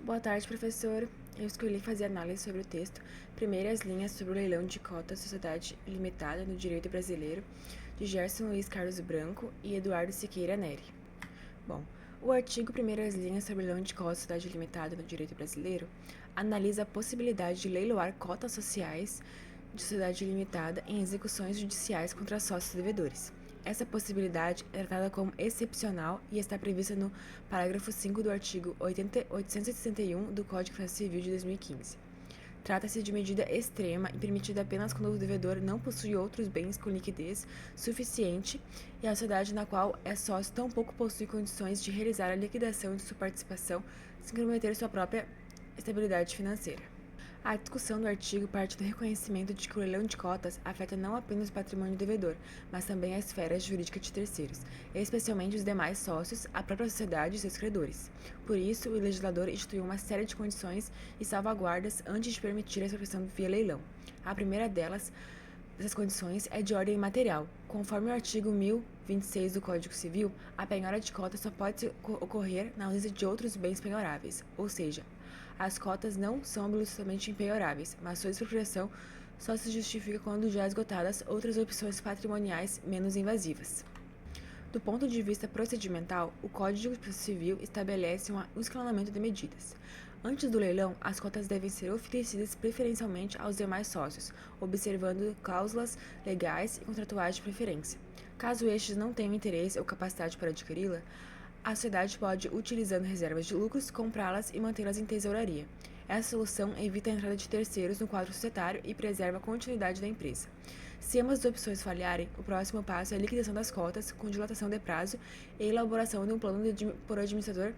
Boa tarde, professor. Eu escolhi fazer análise sobre o texto Primeiras linhas sobre o leilão de cotas Sociedade Limitada no Direito Brasileiro, de Gerson Luiz Carlos Branco e Eduardo Siqueira Neri. Bom, o artigo Primeiras linhas sobre o leilão de cotas Sociedade Limitada no Direito Brasileiro analisa a possibilidade de leiloar cotas sociais de sociedade limitada em execuções judiciais contra sócios devedores. Essa possibilidade é tratada como excepcional e está prevista no parágrafo 5 do artigo 861 do Código Civil de 2015. Trata-se de medida extrema e permitida apenas quando o devedor não possui outros bens com liquidez suficiente e a sociedade na qual é sócio tampouco possui condições de realizar a liquidação de sua participação sem comprometer sua própria estabilidade financeira. A discussão do artigo parte do reconhecimento de que o leilão de cotas afeta não apenas o patrimônio do devedor, mas também a esfera jurídica de terceiros, especialmente os demais sócios, a própria sociedade e seus credores. Por isso, o legislador instituiu uma série de condições e salvaguardas antes de permitir a expropriação via leilão. A primeira dessas condições é de ordem material. Conforme o artigo 1026 do Código Civil, a penhora de cotas só pode ocorrer na ausência de outros bens penhoráveis, ou seja, as cotas não são absolutamente impenhoráveis, mas sua expropriação só se justifica quando já esgotadas outras opções patrimoniais menos invasivas. Do ponto de vista procedimental, o Código Civil estabelece um escalonamento de medidas. Antes do leilão, as cotas devem ser oferecidas preferencialmente aos demais sócios, observando cláusulas legais e contratuais de preferência. Caso estes não tenham interesse ou capacidade para adquiri-la, a sociedade pode, utilizando reservas de lucros, comprá-las e mantê-las em tesouraria. Essa solução evita a entrada de terceiros no quadro societário e preserva a continuidade da empresa. Se ambas as opções falharem, o próximo passo é a liquidação das cotas, com dilatação de prazo e elaboração de um plano por administrador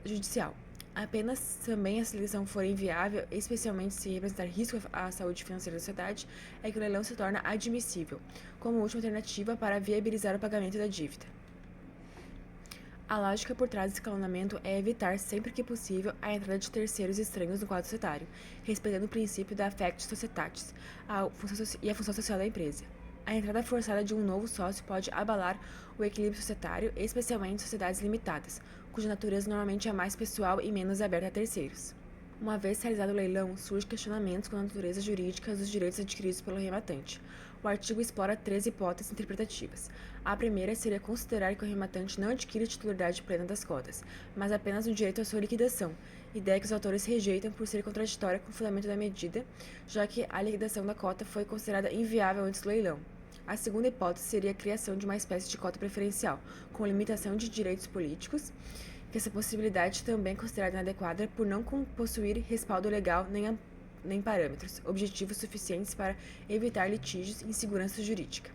judicial. Apenas também se a liquidação for inviável, especialmente se representar risco à saúde financeira da sociedade, é que o leilão se torna admissível, como última alternativa para viabilizar o pagamento da dívida. A lógica por trás desse escalonamento é evitar, sempre que possível, a entrada de terceiros estranhos no quadro societário, respeitando o princípio da affectio societatis e a função social da empresa. A entrada forçada de um novo sócio pode abalar o equilíbrio societário, especialmente em sociedades limitadas, cuja natureza normalmente é mais pessoal e menos aberta a terceiros. Uma vez realizado o leilão, surgem questionamentos com a natureza jurídica dos direitos adquiridos pelo rematante. O artigo explora 3 hipóteses interpretativas. A primeira seria considerar que o rematante não adquire titularidade plena das cotas, mas apenas o direito à sua liquidação, ideia que os autores rejeitam por ser contraditória com o fundamento da medida, já que a liquidação da cota foi considerada inviável antes do leilão. A segunda hipótese seria a criação de uma espécie de cota preferencial, com limitação de direitos políticos, que essa possibilidade também é considerada inadequada por não possuir respaldo legal nem parâmetros objetivos suficientes para evitar litígios e insegurança jurídica.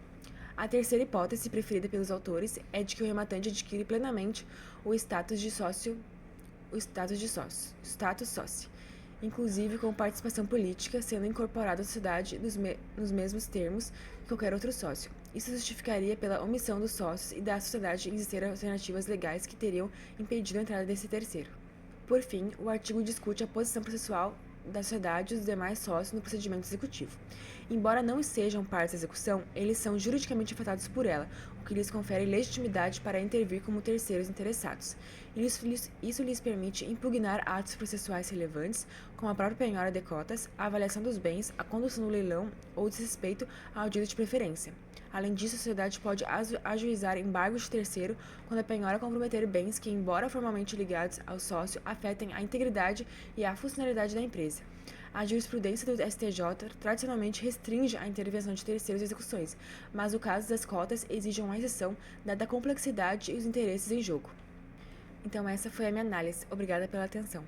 A terceira hipótese, preferida pelos autores, é de que o rematante adquire plenamente o status sócio, inclusive com participação política, sendo incorporado à sociedade nos mesmos termos que qualquer outro sócio. Isso justificaria pela omissão dos sócios e da sociedade existir alternativas legais que teriam impedido a entrada desse terceiro. Por fim, o artigo discute a posição processual da sociedade e dos demais sócios no procedimento executivo. Embora não sejam partes da execução, eles são juridicamente afetados por ela, o que lhes confere legitimidade para intervir como terceiros interessados. Isso lhes permite impugnar atos processuais relevantes, como a própria penhora de cotas, a avaliação dos bens, a condução do leilão ou desrespeito ao direito de preferência. Além disso, a sociedade pode ajuizar embargos de terceiro quando a penhora comprometer bens que, embora formalmente ligados ao sócio, afetem a integridade e a funcionalidade da empresa. A jurisprudência do STJ tradicionalmente restringe a intervenção de terceiros em execuções, mas o caso das cotas exige uma exceção, dada a complexidade e os interesses em jogo. Então essa foi a minha análise. Obrigada pela atenção.